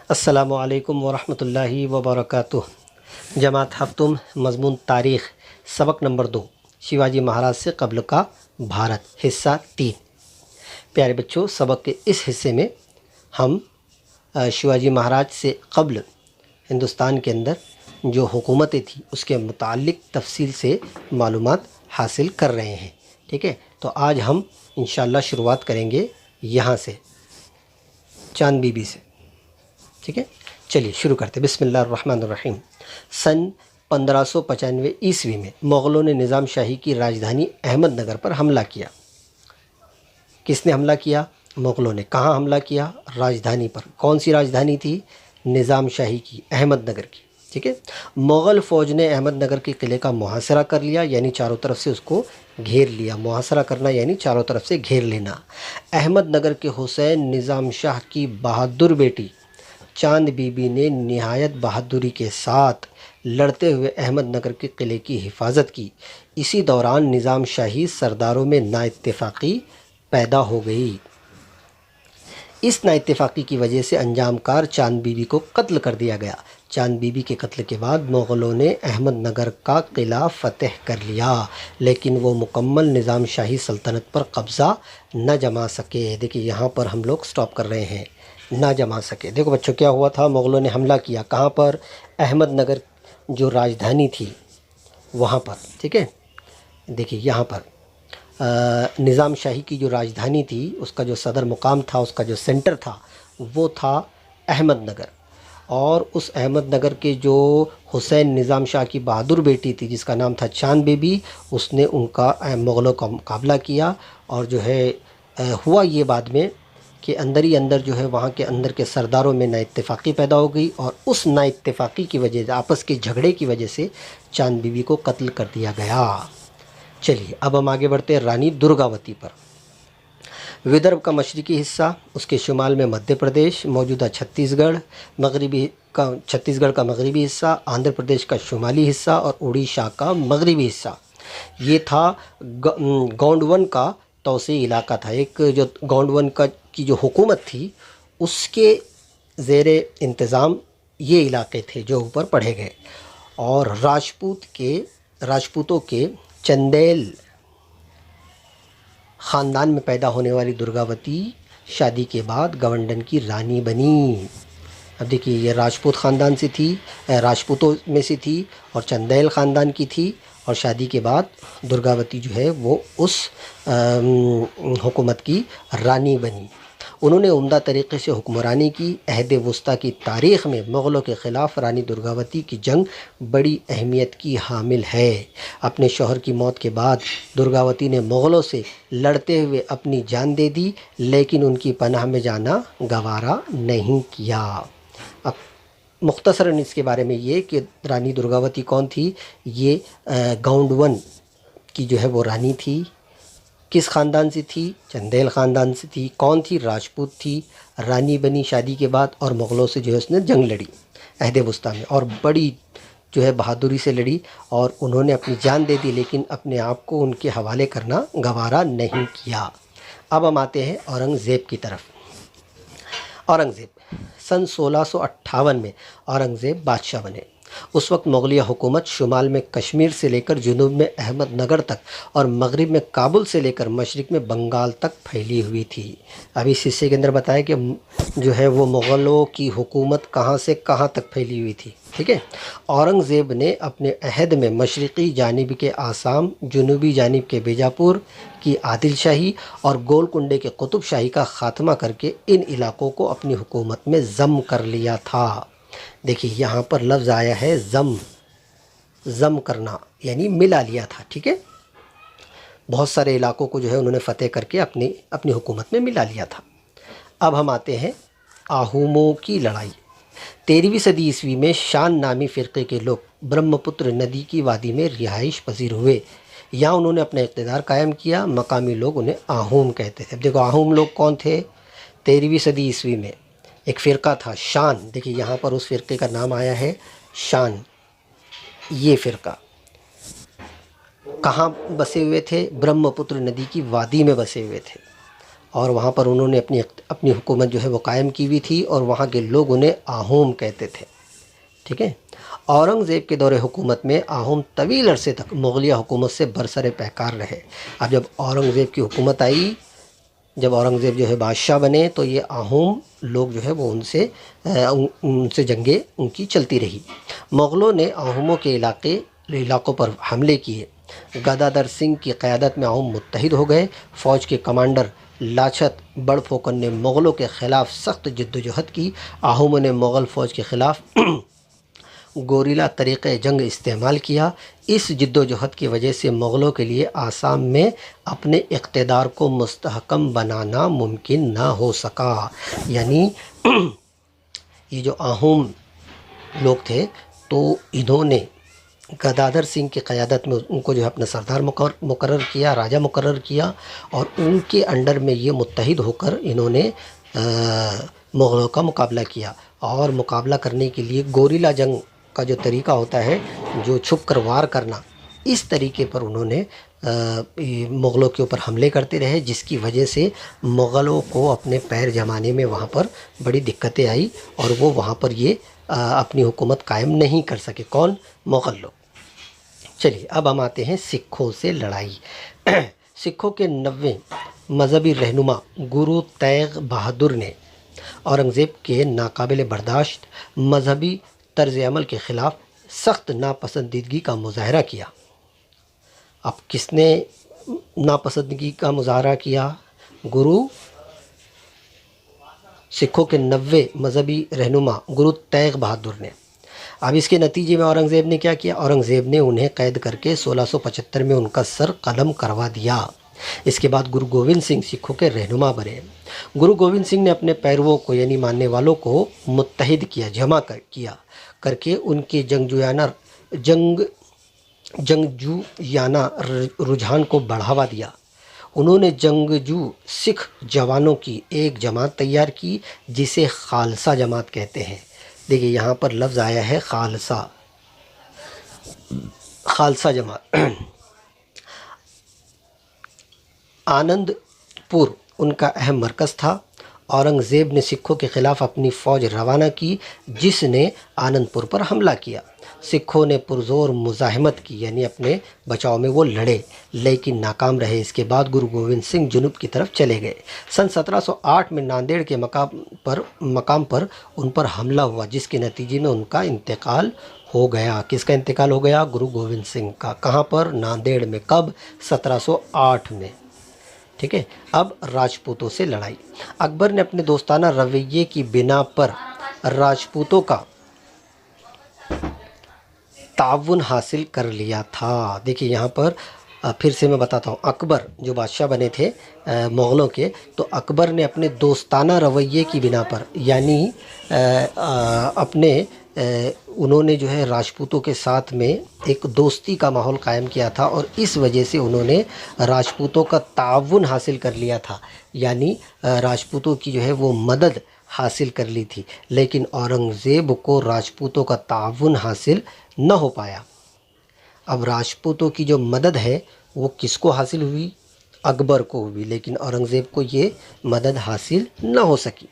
السلام علیکم ورحمۃ اللہ وبرکاتہ۔ جماعت ہفتم مضمون تاریخ، سبق نمبر 2، شیواجی مہاراج سے قبل کا بھارت، حصہ 3۔ پیارے بچوں، سبق کے اس حصے میں ہم شیواجی مہاراج سے قبل ہندوستان کے اندر جو حکومتیں تھیں اس کے متعلق تفصیل سے معلومات حاصل کر رہے ہیں۔ ٹھیک ہے، تو آج ہم انشاءاللہ شروعات کریں گے یہاں سے، چاند بی بی سے۔ ٹھیک ہے، چلیے شروع کرتے۔ بسم اللہ الرحمن الرحیم۔ سن 1595 عیسوی میں مغلوں نے نظام شاہی کی راجدھانی احمد نگر پر حملہ کیا۔ کس نے حملہ کیا؟ مغلوں نے۔ کہاں حملہ کیا؟ راجدھانی پر۔ کون سی راجدھانی تھی؟ نظام شاہی کی، احمد نگر کی۔ ٹھیک ہے، مغل فوج نے احمد نگر کے قلعے کا محاصرہ کر لیا، یعنی چاروں طرف سے اس کو گھیر لیا۔ محاصرہ کرنا یعنی چاروں طرف سے گھیر لینا۔ احمد نگر کے حسین نظام شاہ کی بہادر بیٹی چاند بی بی نے نہایت بہادری کے ساتھ لڑتے ہوئے احمد نگر کے قلعے کی حفاظت کی۔ اسی دوران نظام شاہی سرداروں میں نا اتفاقی پیدا ہو گئی۔ اس نا اتفاقی کی وجہ سے انجام کار چاند بی بی کو قتل کر دیا گیا۔ چاند بی بی کے قتل کے بعد مغلوں نے احمد نگر کا قلعہ فتح کر لیا، لیکن وہ مکمل نظام شاہی سلطنت پر قبضہ نہ جما سکے۔ دیکھیے یہاں پر ہم لوگ سٹاپ کر رہے ہیں، نہ جما سکے۔ دیکھو بچوں، کیا ہوا تھا؟ مغلوں نے حملہ کیا کہاں پر؟ احمد نگر جو راجدھانی تھی وہاں پر۔ ٹھیک ہے، دیکھیے یہاں پر نظام شاہی کی جو راجدھانی تھی، اس کا جو صدر مقام تھا، اس کا جو سینٹر تھا، وہ تھا احمد نگر۔ اور اس احمد نگر کے جو حسین نظام شاہ کی بہادر بیٹی تھی جس کا نام تھا چاند بی بی، اس نے ان کا مغلوں کا مقابلہ کیا۔ اور جو ہے ہوا یہ بعد میں کہ اندر ہی اندر جو ہے وہاں کے اندر کے سرداروں میں نا اتفاقی پیدا ہو گئی، اور اس نا اتفاقی کی وجہ سے، آپس کے جھگڑے کی وجہ سے چاند بی بی کو قتل کر دیا گیا۔ چلیے اب ہم آگے بڑھتے ہیں رانی درگاوتی پر۔ ودربھ کا مشرقی حصہ، اس کے شمال میں مدھیہ پردیش، موجودہ چھتیس گڑھ کا مغربی حصہ، آندھرا پردیش کا شمالی حصہ اور اڑیسہ کا مغربی حصہ، یہ تھا گونڈون کا توسیعی علاقہ تھا۔ ایک جو گونڈون کی جو حکومت تھی اس کے زیر انتظام یہ علاقے تھے جو اوپر پڑھے گئے۔ اور راجپوتوں کے چندیل خاندان میں پیدا ہونے والی درگاوتی شادی کے بعد گونڈن کی رانی بنی۔ اب دیکھیے یہ راجپوت خاندان سے تھی، راجپوتوں میں سے تھی اور چندیل خاندان کی تھی، اور شادی کے بعد درگاوتی جو ہے وہ اس حکومت کی رانی بنی۔ انہوں نے عمدہ طریقے سے حکمرانی کی۔ عہد وسطیٰ کی تاریخ میں مغلوں کے خلاف رانی درگاوتی کی جنگ بڑی اہمیت کی حامل ہے۔ اپنے شوہر کی موت کے بعد درگاوتی نے مغلوں سے لڑتے ہوئے اپنی جان دے دی، لیکن ان کی پناہ میں جانا گوارا نہیں کیا۔ اب مختصراً اس کے بارے میں یہ کہ رانی درگاوتی کون تھی؟ یہ گونڈون کی جو ہے وہ رانی تھی۔ کس خاندان سے تھی؟ چندیل خاندان سے تھی۔ کون تھی؟ راجپوت تھی۔ رانی بنی شادی کے بعد، اور مغلوں سے جو ہے اس نے جنگ لڑی عہد وسطیٰ میں، اور بڑی جو ہے بہادری سے لڑی، اور انہوں نے اپنی جان دے دی، لیکن اپنے آپ کو ان کے حوالے کرنا گوارا نہیں کیا۔ اب ہم آتے ہیں اورنگزیب کی طرف۔ اورنگزیب سن 1658 میں اورنگزیب بادشاہ بنے۔ اس وقت مغلیہ حکومت شمال میں کشمیر سے لے کر جنوب میں احمد نگر تک، اور مغرب میں کابل سے لے کر مشرق میں بنگال تک پھیلی ہوئی تھی۔ ابھی اس حصے کے اندر بتایا کہ جو ہے وہ مغلوں کی حکومت کہاں سے کہاں تک پھیلی ہوئی تھی۔ ٹھیک ہے، اورنگزیب نے اپنے عہد میں مشرقی جانب کے آسام، جنوبی جانب کے بیجاپور کی عادل شاہی اور گولکنڈے کے قطب شاہی کا خاتمہ کر کے ان علاقوں کو اپنی حکومت میں ضم کر لیا تھا۔ دیکھیے یہاں پر لفظ آیا ہے ضم کرنا، یعنی ملا لیا تھا۔ ٹھیک ہے، بہت سارے علاقوں کو جو ہے انہوں نے فتح کر کے اپنی حکومت میں ملا لیا تھا۔ اب ہم آتے ہیں آہوموں کی لڑائی۔ 13ویں صدی عیسوی میں شان نامی فرقے کے لوگ برہم پتر ندی کی وادی میں رہائش پذیر ہوئے۔ یہاں انہوں نے اپنا اقتدار قائم کیا۔ مقامی لوگ انہیں آہوم کہتے تھے۔ اب دیکھو آہوم لوگ کون تھے؟ 13ویں صدی عیسوی میں ایک فرقہ تھا شان۔ دیکھیے یہاں پر اس فرقے کا نام آیا ہے شان۔ یہ فرقہ کہاں بسے ہوئے تھے؟ برہم پتر ندی کی وادی میں بسے ہوئے تھے، اور وہاں پر انہوں نے اپنی حکومت جو ہے وہ قائم کی ہوئی تھی، اور وہاں کے لوگ انہیں آہوم کہتے تھے، ٹھیک ہے۔ اورنگ زیب کے دور حکومت میں آہوم طویل عرصے تک مغلیہ حکومت سے برسر پیکار رہے۔ اب جب اورنگ زیب کی حکومت آئی، جب اورنگ زیب جو ہے بادشاہ بنے، تو یہ آہوم لوگ جو ہے وہ ان سے جنگیں ان کی چلتی رہی۔ مغلوں نے آہوموں کے علاقوں پر حملے کیے۔ گدادر سنگھ کی قیادت میں آہوم متحد ہو گئے۔ فوج کے کمانڈر لاچت بڑفوکن نے مغلوں کے خلاف سخت جدوجہد کی۔ آہوموں نے مغل فوج کے خلاف گوریلا طریقہ جنگ استعمال کیا۔ اس جدوجہد کی وجہ سے مغلوں کے لیے آسام میں اپنے اقتدار کو مستحکم بنانا ممکن نہ ہو سکا۔ یعنی یہ جو آہوم لوگ تھے، تو انہوں نے گدادر سنگھ کی قیادت میں ان کو جو ہے اپنا سردار مقرر کیا، راجہ مقرر کیا، اور ان کے انڈر میں یہ متحد ہو کر انہوں نے مغلوں کا مقابلہ کیا۔ اور مقابلہ کرنے کے لیے گوریلا جنگ کا جو طریقہ ہوتا ہے، جو چھپ کر وار کرنا، اس طریقے پر انہوں نے مغلوں کے اوپر حملے کرتے رہے، جس کی وجہ سے مغلوں کو اپنے پیر جمانے میں وہاں پر بڑی دقتیں آئی، اور وہ وہاں پر یہ اپنی حکومت قائم نہیں کر سکے۔ کون؟ مغل لوگ۔ چلیے اب ہم آتے ہیں سکھوں سے لڑائی۔ سکھوں کے 90ویں مذہبی رہنما گرو تیغ بہادر نے اورنگ زیب کے ناقابل برداشت مذہبی طرز عمل کے خلاف سخت ناپسندیدگی کا مظاہرہ کیا۔ اب کس نے ناپسندگی کا مظاہرہ کیا؟ سکھوں کے 90 مذہبی رہنما گرو تیغ بہادر نے۔ اب اس کے نتیجے میں اورنگ زیب نے کیا کیا؟ اورنگ زیب نے انہیں قید کر کے 1675 میں ان کا سر قلم کروا دیا۔ اس کے بعد گرو گوبند سنگھ سکھوں کے رہنما بنے۔ گرو گوبند سنگھ نے اپنے پیرووں کو یعنی ماننے والوں کو متحد کیا، جمع کیا کر کے ان کے جنگجویانہ رجحان کو بڑھاوا دیا۔ انہوں نے جنگجو سکھ جوانوں کی ایک جماعت تیار کی، جسے خالصہ جماعت کہتے ہیں۔ دیکھیے یہاں پر لفظ آیا ہے خالصہ جماعت۔ آنند پور ان کا اہم مرکز تھا۔ اورنگ زیب نے سکھوں کے خلاف اپنی فوج روانہ کی، جس نے آنند پور پر حملہ کیا۔ سکھوں نے پرزور مزاحمت کی، یعنی اپنے بچاؤ میں وہ لڑے، لیکن ناکام رہے۔ اس کے بعد گرو گوبند سنگھ جنوب کی طرف چلے گئے۔ سن 1708 میں ناندیڑ کے مقام پر ان پر حملہ ہوا، جس کے نتیجے میں ان کا انتقال ہو گیا۔ کس کا انتقال ہو گیا؟ گرو گوبند سنگھ کا۔ کہاں پر؟ ناندیڑ میں۔ کب؟ 1708 میں، ٹھیک ہے۔ اب راجپوتوں سے لڑائی۔ اکبر نے اپنے دوستانہ رویے کی بنا پر راجپوتوں کا تعاون حاصل کر لیا تھا۔ دیکھیے یہاں پر پھر سے میں بتاتا ہوں، اکبر جو بادشاہ بنے تھے مغلوں کے، تو اکبر نے اپنے دوستانہ رویے کی بنا پر، یعنی انہوں نے جو ہے راجپوتوں کے ساتھ میں ایک دوستی کا ماحول قائم کیا تھا، اور اس وجہ سے انہوں نے راجپوتوں کا تعاون حاصل کر لیا تھا، یعنی راجپوتوں کی جو ہے وہ مدد حاصل کر لی تھی۔ لیکن اورنگ زیب کو راجپوتوں کا تعاون حاصل نہ ہو پایا۔ اب راجپوتوں کی جو مدد ہے وہ کس کو حاصل ہوئی؟ اکبر کو ہوئی، لیکن اورنگ زیب کو یہ مدد حاصل نہ ہو سکی۔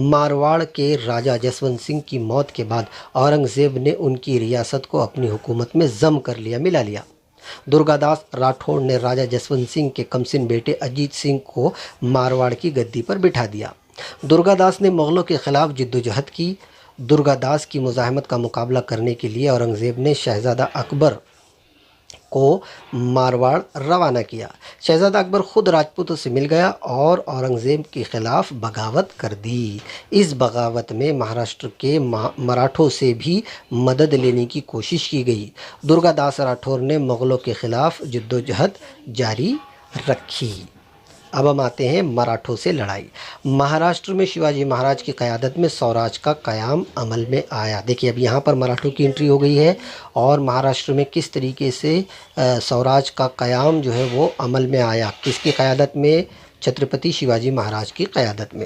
مارواڑ کے راجہ جسونت سنگھ کی موت کے بعد اورنگ زیب نے ان کی ریاست کو اپنی حکومت میں ضم کر لیا، ملا لیا۔ درگا داس راٹھوڑ نے راجہ جسونت سنگھ کے کمسن بیٹے اجیت سنگھ کو مارواڑ کی گدی پر بٹھا دیا۔ درگا داس نے مغلوں کے خلاف جدوجہد کی۔ درگا داس کی مزاحمت کا مقابلہ کرنے کے لیے اورنگ زیب نے شہزادہ اکبر کو مارواڑ روانہ کیا۔ شہزادہ اکبر خود راجپوتوں سے مل گیا اور اورنگ زیب کے خلاف بغاوت کر دی۔ اس بغاوت میں مہاراشٹر کے مراٹھوں سے بھی مدد لینے کی کوشش کی گئی۔ درگا داس راٹھور نے مغلوں کے خلاف جدوجہد جاری رکھی۔ اب ہم آتے ہیں مراٹھوں سے لڑائی۔ مہاراشٹر میں شیواجی مہاراج کی قیادت میں سوراج کا قیام عمل میں آیا۔ دیکھیے اب یہاں پر مراٹھوں کی انٹری ہو گئی ہے، اور مہاراشٹر میں کس طریقے سے سوراج کا قیام جو ہے وہ عمل میں آیا، کس کی قیادت میں؟ چھترپتی شیواجی مہاراج کی قیادت میں۔